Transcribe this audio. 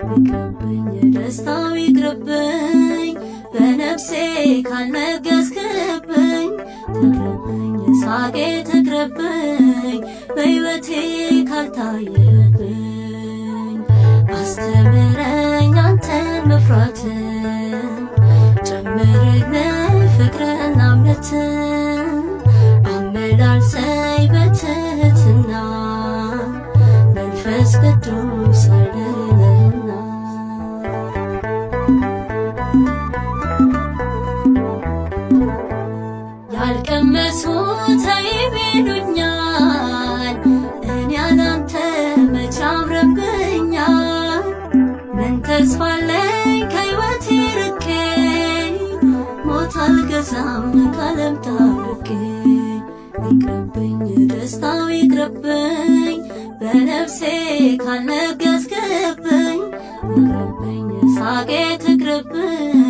ይቅርብኝ ደስታው ይቅርብኝ በነፍሴ ካልነገስክብኝ ትቅርብኝ ሳቄ ትቅርብኝ በሕይወቴ ካልታየብኝ አስተምረኝ አንተን መፍራትን ጨምርልኝ ፍቅርና እምነትን አመላልሰኝ በትህትና መንፈስ ቅዱስ ኃይልህና ያልቀመሱት አይብ ይሉኛል እኔ ያላንተ መች አምረብኛል ምን ተስፋ አለኝ ከሕይወቴ ርቄ ሞት አልገዛም ከዓለም ታርቄ ይቅርብኝ ደስታው ይቅርብኝ በነፍሴ ካልነገስክብኝ ይቅርብኝ ሳቄ ትቅርብኝ